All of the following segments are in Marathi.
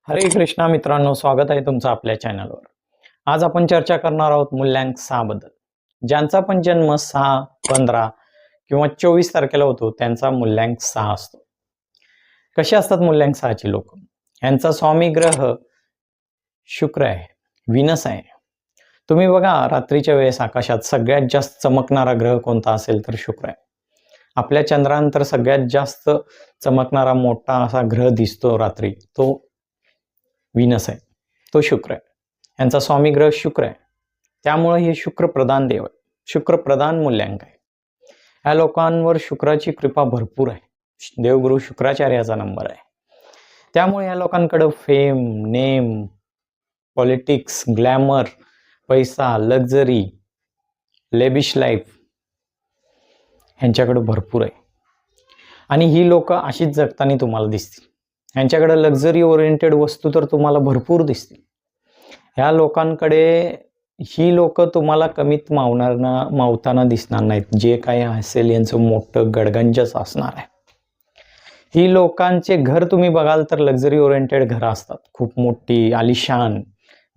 हरे कृष्णा मित्रांनो, स्वागत आहे तुमचं आपल्या चॅनलवर. आज आपण चर्चा करणार आहोत मूल्यांक 6 बद्दल. ज्यांचा पण जन्म 6, 15 किंवा 24 तारखेला होतो त्यांचा मूल्यांक 6 असतो. कसे असतात मूल्यांक 6 ची लोक? यांचा स्वामी ग्रह शुक्र आहे, व्हीनस आहे. तुम्ही बघा, रात्रीच्या वेळेस आकाशात सगळ्यात जास्त चमकणारा ग्रह कोणता असेल तर शुक्र आहे. आपल्या चंद्रानंतर सगळ्यात जास्त चमकणारा मोठा असा ग्रह दिसतो रात्री, तो व्हीनस आहे, तो शुक्र आहे. यांचा स्वामी ग्रह शुक्र आहे, त्यामुळे हे शुक्र प्रधान देव आहे, शुक्र प्रधान मूल्यांक आहे. ह्या लोकांवर शुक्राची कृपा भरपूर आहे. देवगुरु शुक्राचार्याचा नंबर आहे. त्यामुळे या लोकांकडे फेम, नेम, पॉलिटिक्स, ग्लॅमर, पैसा, लक्झरी, लेबिश लाईफ ह्यांच्याकडे भरपूर आहे. आणि ही लोक अशीच जगताना तुम्हाला दिसतील. यांच्याकडे लक्झरी ओरिएंटेड वस्तू तर तुम्हाला भरपूर दिसतील. ह्या लोकांकडे ही लोक तुम्हाला कमीत मावताना दिसणार नाहीत. जे काही असेल यांचं मोठं गडगंजच असणार आहे. ही लोकांचे घर तुम्ही बघाल तर लक्झरी ओरिएंटेड घरं असतात, खूप मोठी आलिशान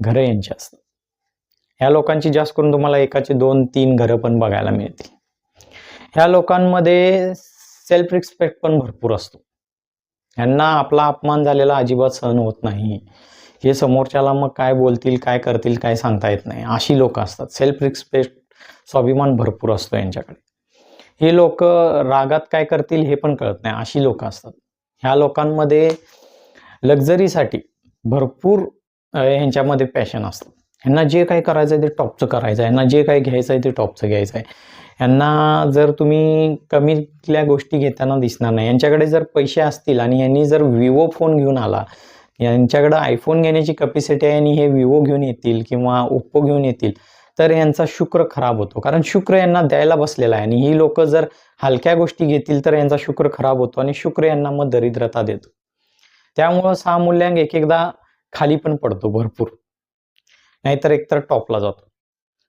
घरं यांची असतात. ह्या लोकांची जास्त करून तुम्हाला एकाचे 2-3 घरं पण बघायला मिळतील. ह्या लोकांमध्ये सेल्फ रिस्पेक्ट पण भरपूर असतो. यांना आपला अपमान झालेला अजिबात सहन होत नाही. हे समोरच्याला मग काय बोलतील, काय करतील, काय सांगता येत नाही, अशी लोक असतात. सेल्फ रिस्पेक्ट, स्वाभिमान भरपूर असतो यांच्याकडे. हे लोक रागात काय करतील हे पण कळत नाही, अशी लोक असतात. ह्या लोकांमध्ये लक्झरीसाठी भरपूर ह्यांच्यामध्ये पॅशन असतं. यांना जे काही करायचं आहे ते टॉपचं करायचं आहे, यांना जे काही घ्यायचं आहे ते टॉपचं घ्यायचं आहे. यांना जर तुम्ही कमीतल्या गोष्टी घेताना दिसणार नाही. यांच्याकडे जर पैसे असतील आणि यांनी जर विवो फोन घेऊन आला, यांच्याकडे आयफोन घेण्याची कॅपॅसिटी आहे आणि हे विवो घेऊन येतील किंवा ओप्पो घेऊन येतील, तर यांचा शुक्र खराब होतो. कारण शुक्र यांना द्यायला बसलेला आहे. आणि ही लोक जर हलक्या गोष्टी घेतील तर यांचा शुक्र खराब होतो आणि शुक्र यांना मग दरिद्रता देतो. त्यामुळं 6 मूल्यांक एक एकदा खाली पण पडतो भरपूर, नाहीतर एकतर टॉपला जातो.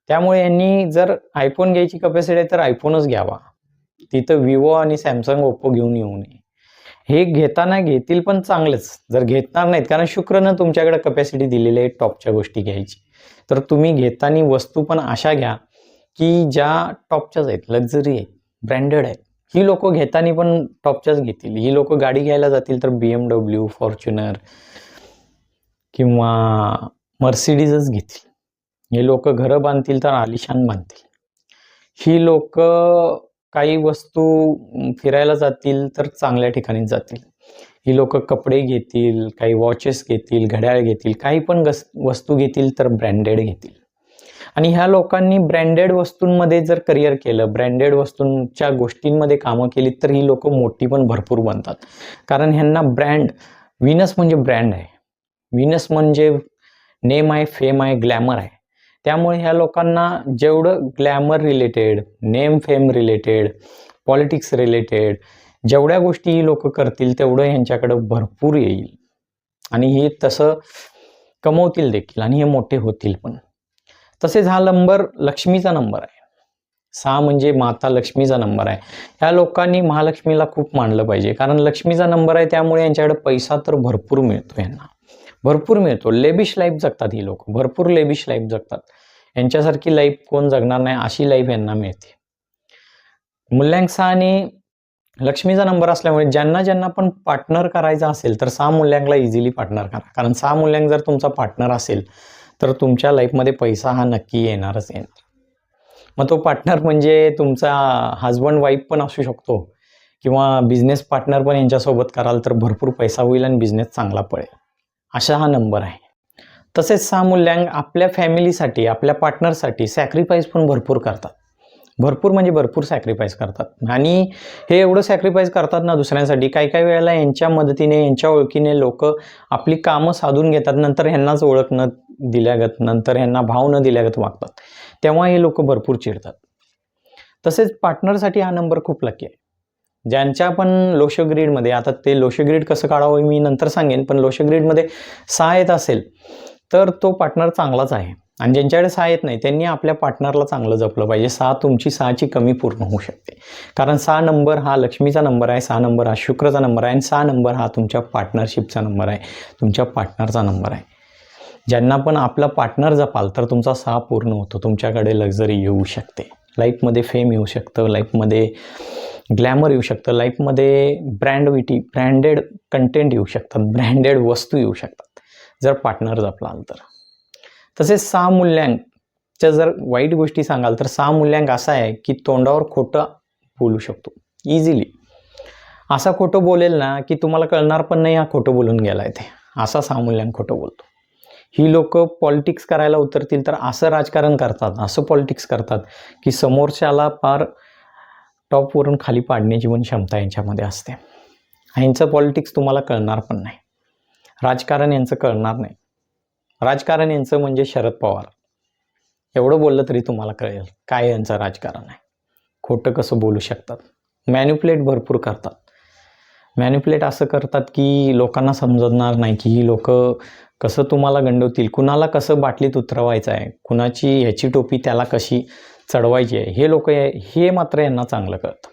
त्यामुळे यांनी जर आयफोन घ्यायची कॅपॅसिटी आहे तर आयफोनच घ्यावा, तिथं विवो आणि सॅमसंग, ओप्पो घेऊन येऊ नये. हे घेताना घेतील पण चांगलंच, जर घेतणार नाहीत, कारण शुक्रनं तुमच्याकडे कॅपॅसिटी दिलेली आहे टॉपच्या गोष्टी घ्यायची. तर तुम्ही घेताना वस्तू पण अशा घ्या की ज्या टॉपच्याच आहेत, लक्झरी आहेत, ब्रँडेड आहेत. ही लोक घेताना पण टॉपच्याच घेतील. ही लोक गाडी घ्यायला जातील तर BMW, फॉर्च्युनर किंवा मर्सिडीजच घेतील. हे लोक घरं बांधतील तर आलिशान बांधतील. ही लोक काही वस्तू फिरायला जातील तर चांगल्या ठिकाणी जातील. ही लोक कपडे घेतील, काही वॉचेस घेतील, घड्याळ घेतील, काही पण वस्तू घेतील तर ब्रँडेड घेतील. आणि ह्या लोकांनी ब्रँडेड वस्तूंमध्ये जर करिअर केलं, ब्रँडेड वस्तूंच्या गोष्टींमध्ये कामं केली तर ही लोक मोठी पण भरपूर बनतात. कारण ह्यांना ब्रँड, व्हीनस म्हणजे ब्रँड आहे, व्हीनस म्हणजे नेम आहे, फेम आहे, ग्लॅमर आहे. त्यामुळे ह्या लोकांना जेवढं glamour related, name fame related, politics related जेवढ्या गोष्टी ही लोक करतील तेवढं ह्यांच्याकडं भरपूर येईल. आणि हे तसं कमवतील देखील आणि हे मोठे होतील पण. तसेच हा नंबर लक्ष्मीचा नंबर आहे. 6 म्हणजे माता लक्ष्मीचा नंबर आहे. ह्या लोकांनी महालक्ष्मीला खूप मानलं पाहिजे, कारण लक्ष्मीचा नंबर आहे. त्यामुळे यांच्याकडे पैसा तर भरपूर मिळतो, यांना भरपूर मिळतो. लेबिश लाईफ जगतात ही लोक, भरपूर लेबिश लाईफ जगतात. यांच्यासारखी लाईफ कोण जगणार नाही, अशी लाईफ यांना मिळते. मूल्यांक 6 आणि लक्ष्मीचा नंबर असल्यामुळे ज्यांना ज्यांना पण पार्टनर करायचा असेल तर 6 मूल्यांकला इझिली पार्टनर करा. कारण 6 मूल्यांक जर तुमचा पार्टनर असेल तर तुमच्या लाईफमध्ये पैसा हा नक्की येणारच येणार. मग तो पार्टनर म्हणजे तुमचा हजबंड वाईफ पण असू शकतो किंवा बिझनेस पार्टनर पण यांच्यासोबत कराल तर भरपूर पैसा होईल आणि बिझनेस चांगला पडेल, असा हा नंबर आहे. तसेच 6 मूल्यांक आपल्या फॅमिलीसाठी, आपल्या पार्टनरसाठी सॅक्रिफाईस पण भरपूर करतात. भरपूर म्हणजे भरपूर सॅक्रिफाईस करतात. आणि हे एवढं सॅक्रिफाईस करतात ना दुसऱ्यांसाठी, काही वेळेला यांच्या मदतीने, यांच्या ओळखीने लोक आपली कामं साधून घेतात. नंतर ह्यांनाच ओळख न दिल्यागत, नंतर ह्यांना भाव न दिल्यागत वागतात. तेव्हा हे लोक भरपूर चिडतात. तसेच पार्टनरसाठी हा नंबर खूप लकी आहे. ज्यांच्या पण लोशग्रीडमध्ये, आता ते लोशग्रीड कसं काढावं मी नंतर सांगेन, पण लोशग्रीडमध्ये 6 येत असेल तर तो पार्टनर चांगलाच आहे. आणि ज्यांच्याकडे 6 येत नाही त्यांनी आपल्या पार्टनरला चांगलं जपलं पाहिजे. 6 तुमची 6ची कमी पूर्ण होऊ शकते, कारण 6 नंबर हा लक्ष्मीचा नंबर आहे, 6 नंबर हा शुक्रचा नंबर आहे आणि 6 नंबर हा तुमच्या पार्टनरशिपचा नंबर आहे, तुमच्या पार्टनरचा नंबर आहे. ज्यांना पण आपला पार्टनर जपाल तर तुमचा 6 पूर्ण होतो. तुमच्याकडे लक्झरी येऊ शकते, लाईफमध्ये फेम येऊ शकतं, लाईफमध्ये ग्लॅमर येऊ शकतं, लाईफमध्ये ब्रँडेड कंटेंट येऊ शकतात, ब्रँडेड वस्तू येऊ शकतात जर पार्टनर जपलाल तर. तसेच 6 मूल्यांकच्या जर वाईट गोष्टी सांगाल तर 6 मूल्यांक असा आहे की तोंडावर खोटं बोलू शकतो इझिली. असा खोटं बोलेल ना की तुम्हाला कळणार पण नाही हा खोटं बोलून गेला आहे ते, असा 6 मूल्यांक खोटं बोलतो. ही लोक पॉलिटिक्स करायला उतरतील तर असं राजकारण करतात, असं पॉलिटिक्स करतात की समोरच्याला फार टॉपवरून खाली पाडण्याची पण क्षमता यांच्यामध्ये असते. यांचं पॉलिटिक्स तुम्हाला कळणार पण नाही, राजकारण यांचं कळणार नाही. राजकारण यांचं म्हणजे शरद पवार, एवढं बोललं तरी तुम्हाला कळेल काय यांचं राजकारण आहे. खोटं कसं बोलू शकतात, मॅन्युप्युलेट भरपूर करतात. मॅन्युप्युलेट असं करतात की लोकांना समजणार नाही की ही लोक कसं तुम्हाला गंडवतील, कुणाला कसं बाटलीत उतरवायचं आहे, कुणाची ह्याची टोपी त्याला कशी चढवायची आहे, हे लोक हे मात्र यांना चांगलं कळतं.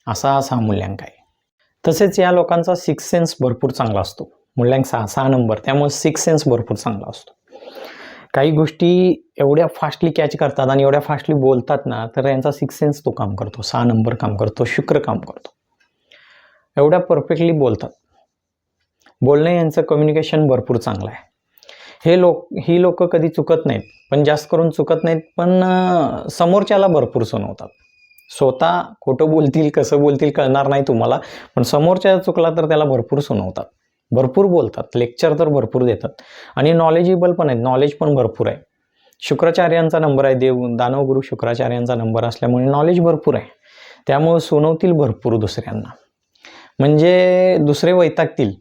असा हा 6 मूल्यांक आहे. तसेच या लोकांचा 6 सेन्स भरपूर चांगला असतो. मूल्यांक 6 नंबर, त्यामुळे 6 सेन्स भरपूर चांगला असतो. काही गोष्टी एवढ्या फास्टली कॅच करतात आणि एवढ्या फास्टली बोलतात ना, तर यांचा 6 सेन्स तो काम करतो, 6 नंबर काम करतो, शुक्र काम करतो. एवढ्या परफेक्टली बोलतात. बोलणं यांचं कम्युनिकेशन भरपूर चांगलं आहे. ही लोक कधी चुकत नाहीत, पण जास्त करून चुकत नाहीत, पण समोरच्याला भरपूर सुनवतात. स्वतः खोटं बोलतील, कसं बोलतील कळणार नाही तुम्हाला, पण समोरच्या चुकला तर त्याला भरपूर सुनवतात, भरपूर बोलतात, लेक्चर तर भरपूर देतात आणि नॉलेजेबल पण आहेत, नॉलेज पण भरपूर आहे. शुक्राचार्यांचा नंबर आहे, दानवगुरु शुक्राचार्यांचा नंबर असल्यामुळे नॉलेज भरपूर आहे, त्यामुळे सुनवतील भरपूर दुसऱ्यांना. म्हणजे दुसरे वैतागतील,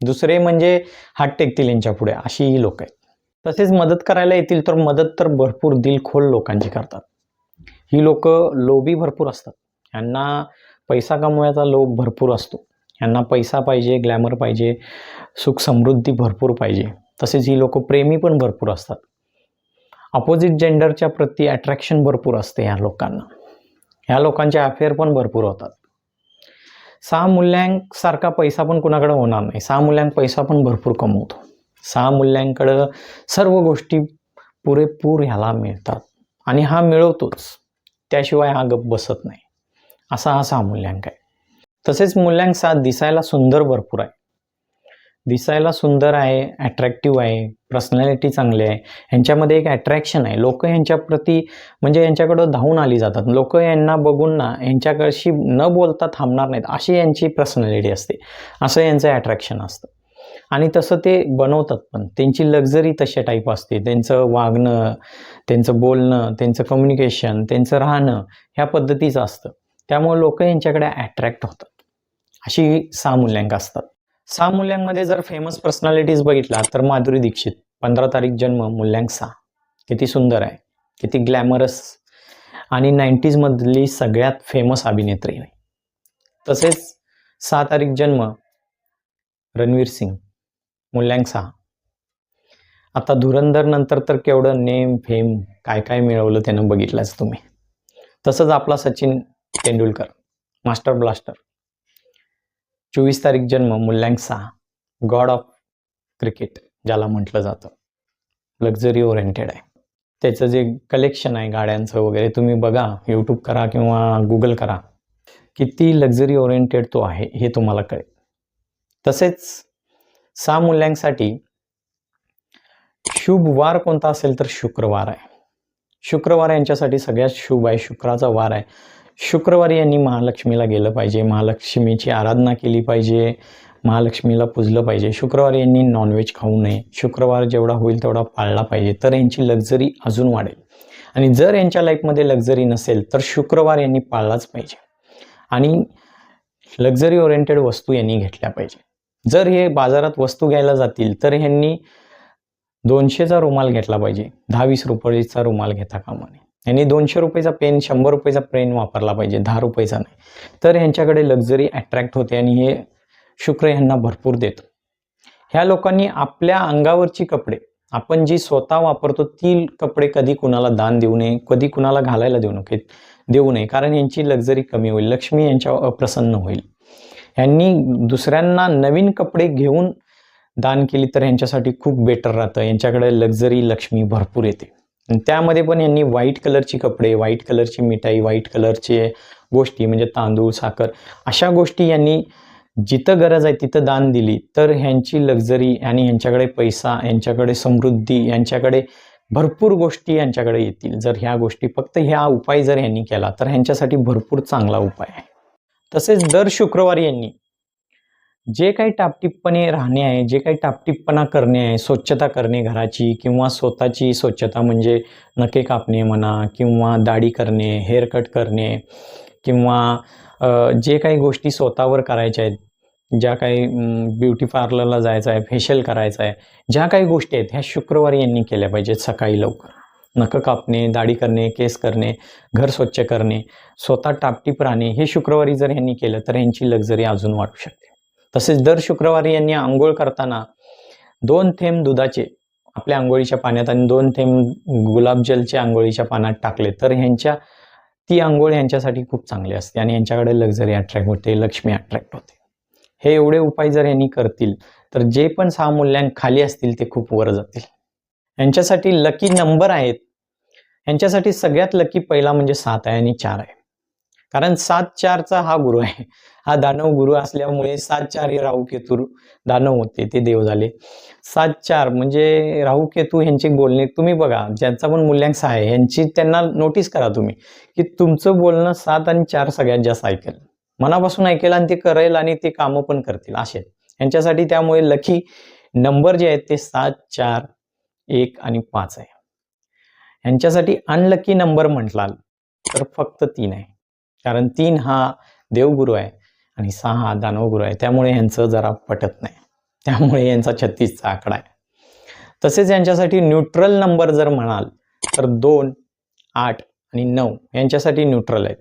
दुसरे म्हणजे हात टेकतील यांच्या पुढे, अशी ही लोक आहेत. तसेच मदत करायला येतील तर मदत तर भरपूर दिलखोल लोकांची करतात. ही लोक लोभी भरपूर असतात, यांना पैसा कमवायचा लोभ भरपूर असतो. यांना पैसा पाहिजे, ग्लॅमर पाहिजे, सुख समृद्धी भरपूर पाहिजे. तसेच ही लोक प्रेमी पण भरपूर असतात. अपोजिट जेंडरच्या प्रती अट्रॅक्शन भरपूर असते या लोकांना. ह्या लोकांचे अफेअर पण भरपूर होतात. 6 मूल्यांक सारखा पैसा पण कुणाकडे होणार नाही. 6 मूल्यांक पैसा पण भरपूर कमवतो. 6 मूल्यांकडं सर्व गोष्टी पुरेपूर ह्याला मिळतात आणि हा मिळवतोच, त्याशिवाय हा गप बसत नाही, असा हा 6 मूल्यांक आहे. तसेच मूल्यांक 7 दिसायला सुंदर भरपूर आहे, दिसायला सुंदर आहे, अट्रॅक्टिव्ह आहे, पर्सनॅलिटी चांगली आहे, यांच्यामध्ये एक अट्रॅक्शन आहे. लोक यांच्याप्रती म्हणजे यांच्याकडं धावून आली जातात. लोक यांना बघून ना यांच्याकडशी न बोलता थांबणार नाहीत, अशी यांची पर्सनॅलिटी असते, असं यांचं अट्रॅक्शन असतं. आणि तसं ते बनवतात पण, त्यांची लक्झरी तशा टाईप असते. त्यांचं वागणं, त्यांचं बोलणं, त्यांचं कम्युनिकेशन, त्यांचं राहणं ह्या पद्धतीचं असतं, त्यामुळे लोक यांच्याकडे अट्रॅक्ट होतात. अशी 6 मूल्यांक असतात. 6 मूल्यांमध्ये जर फेमस पर्सनॅलिटीज बघितला तर माधुरी दीक्षित, 15 तारीख जन्म, मूल्यांक 6. किती सुंदर आहे, किती ग्लॅमरस आणि 90s मधली सगळ्यात फेमस अभिनेत्री आहे. तसेच 6 तारीख जन्म, रणवीर सिंग, मूल्यांक 6. आता धुरंधर नंतर तर केवढं नेम फेम काय काय मिळवलं त्यानं बघितलंच तुम्ही. तसंच आपला सचिन तेंडुलकर, मास्टर ब्लास्टर, 24 तारीख जन्म, मूल्यांक 6. गॉड ऑफ क्रिकेट ज्याला म्हटलं जातं, लक्झरी ओरिएंटेड आहे. त्याचं जे कलेक्शन आहे गाड्यांचं वगैरे तुम्ही बघा, यूट्यूब करा किंवा गुगल करा, किती लक्झरी ओरिएंटेड तो आहे हे तुम्हाला कळेल. तसेच 6 मूल्यांसाठी शुभ वार कोणता असेल तर शुक्रवार आहे. शुक्रवार यांच्यासाठी सगळ्यात शुभ आहे, शुक्राचा वार आहे. शुक्रवारी यांनी महालक्ष्मीला गेलं पाहिजे, महालक्ष्मीची आराधना केली पाहिजे, महालक्ष्मीला पूजलं पाहिजे. शुक्रवारी यांनी नॉनव्हेज खाऊ नये, शुक्रवार जेवढा होईल तेवढा पाळला पाहिजे, तर यांची लक्झरी अजून वाढेल. आणि जर यांच्या लाईफमध्ये लक्झरी नसेल तर शुक्रवार यांनी पाळलाच पाहिजे आणि लक्झरी ओरिएंटेड वस्तू यांनी घेतल्या पाहिजे. जर हे बाजारात वस्तू घ्यायला जातील तर ह्यांनी 200चा रुमाल घेतला पाहिजे, 10-20 रुपयाचा रुमाल घेता कामा नये. यांनी 200 रुपयाचा पेन, 100 रुपयाचा पेन वापरला पाहिजे, 10 रुपयाचा नाही. तर ह्यांच्याकडे लक्झरी अट्रॅक्ट होते आणि हे शुक्र ह्यांना भरपूर देतो. ह्या लोकांनी आपल्या अंगावरची कपडे आपण जी स्वतः वापरतो ती कपडे कधी कुणाला दान देऊ नये, कधी कुणाला घालायला देऊ नये, कारण यांची लक्झरी कमी होईल, लक्ष्मी यांच्यावर अप्रसन्न होईल. यांनी दुसऱ्यांना नवीन कपडे घेऊन दान केली तर यांच्यासाठी खूप बेटर राहतं. यांच्याकडे लक्झरी लक्ष्मी भरपूर येते. आणि त्यामध्ये पण यांनी व्हाईट कलरची कपडे, व्हाईट कलरची मिठाई, व्हाईट कलरचे गोष्टी म्हणजे तांदूळ, साखर अशा गोष्टी यांनी जिथं गरज आहे तिथं दान दिली तर ह्यांची लक्झरी आणि यांच्याकडे पैसा, यांच्याकडे समृद्धी, यांच्याकडे भरपूर गोष्टी यांच्याकडे येतील. जर ह्या गोष्टी फक्त ह्या उपाय जर यांनी केला तर ह्यांच्यासाठी भरपूर चांगला उपाय आहे. तसेच दर शुक्रवारी यांनी जे काही टापटीपपणे राहणे आहे, जे काही टापटीपपणा करणे आहे, स्वच्छता करणे घराची किंवा स्वतःची स्वच्छता म्हणजे नखे कापणे म्हणा किंवा दाढी करणे, हेअरकट करणे किंवा जे काही गोष्टी स्वतःवर करायच्या आहेत, ज्या काही ब्युटी पार्लरला जायचं आहे, फेशियल करायचं आहे, ज्या काही गोष्टी आहेत ह्या शुक्रवारी यांनी केल्या पाहिजेत. सकाळी लवकर नखं कापणे, दाढी करणे, केस करणे, घर स्वच्छ करणे, स्वतः टापटीप राहणे हे शुक्रवारी जर यांनी केलं तर यांची लक्झरी अजून वाढू शकते. तसेच दर शुक्रवारी यांनी आंघोळ करताना 2 थेंब दुधाचे आपल्या आंघोळीच्या पाण्यात आणि 2 थेंब गुलाबजलच्या आंघोळीच्या पाण्यात टाकले तर ती आंघोळ यांच्यासाठी खूप चांगली असते आणि यांच्याकडे लक्झरी अट्रॅक्ट होते, लक्ष्मी अट्रॅक्ट होते. हे एवढे उपाय जर यांनी करतील तर जे पण 6 मूल्यांक खाली असतील ते खूप वर जातील. यांच्यासाठी लकी नंबर आहेत. यांच्यासाठी सगळ्यात लकी पहिला म्हणजे 7 आहे आणि 4 आहे. कारण 7-4चा हा गुरु आहे. हा दानव गुरु असल्यामुळे 7-4 हे राहू केतू दानव होते, ते देव झाले. 7-4 म्हणजे राहू केतू ह्यांचे बोलणे तुम्ही बघा, ज्यांचा पण मूल्यांक 6 आहे ह्यांची त्यांना नोटीस करा तुम्ही की तुमचं बोलणं 7 आणि 4 सगळ्यात जास्त ऐकेल, मनापासून ऐकेल आणि ते करेल आणि ते कामं पण करतील असे. यांच्यासाठी त्यामुळे लकी नंबर जे आहेत ते 7, 4, 1 आणि 5 आहे. यांच्यासाठी अनलकी नंबर म्हटला तर फक्त 3 आहे. कारण 3 हा देवगुरु आहे आणि 6 हा दानवगुरु आहे. त्यामुळे यांचं जरा पटत नाही. त्यामुळे यांचा 36चा आकडा आहे. तसेच यांच्यासाठी न्यूट्रल नंबर जर म्हणाल तर 2, 8 आणि 9 यांच्यासाठी न्यूट्रल आहेत.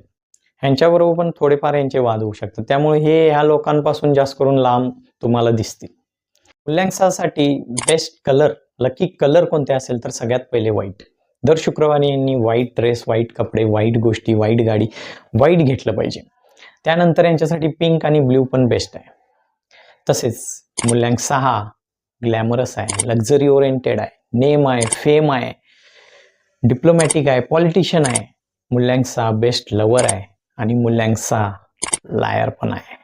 ह्यांच्याबरोबर पण थोडेफार यांचे वाद होऊ शकतात. त्यामुळे हे ह्या लोकांपासून जास्त करून लांब तुम्हाला दिसतील. मूल्यांकासाठी बेस्ट कलर, लकी कलर कोणते असेल तर सगळ्यात पहिले व्हाईट. दर शुक्रवारी यांनी व्हाईट ड्रेस, व्हाईट कपडे, व्हाईट गोष्टी, व्हाईट गाडी, व्हाईट घेतलं पाहिजे. त्यानंतर यांच्यासाठी पिंक आणि ब्ल्यू पण बेस्ट आहे. तसेच मूल्यांक 6 ग्लॅमरस आहे, लक्झरी ओरिएंटेड आहे, नेम आहे, फेम आहे, डिप्लोमॅटिक आहे, पॉलिटिशियन आहे. मूल्यांक 6 बेस्ट लवर आहे आणि मूल्यांक 6 लायर पण आहे.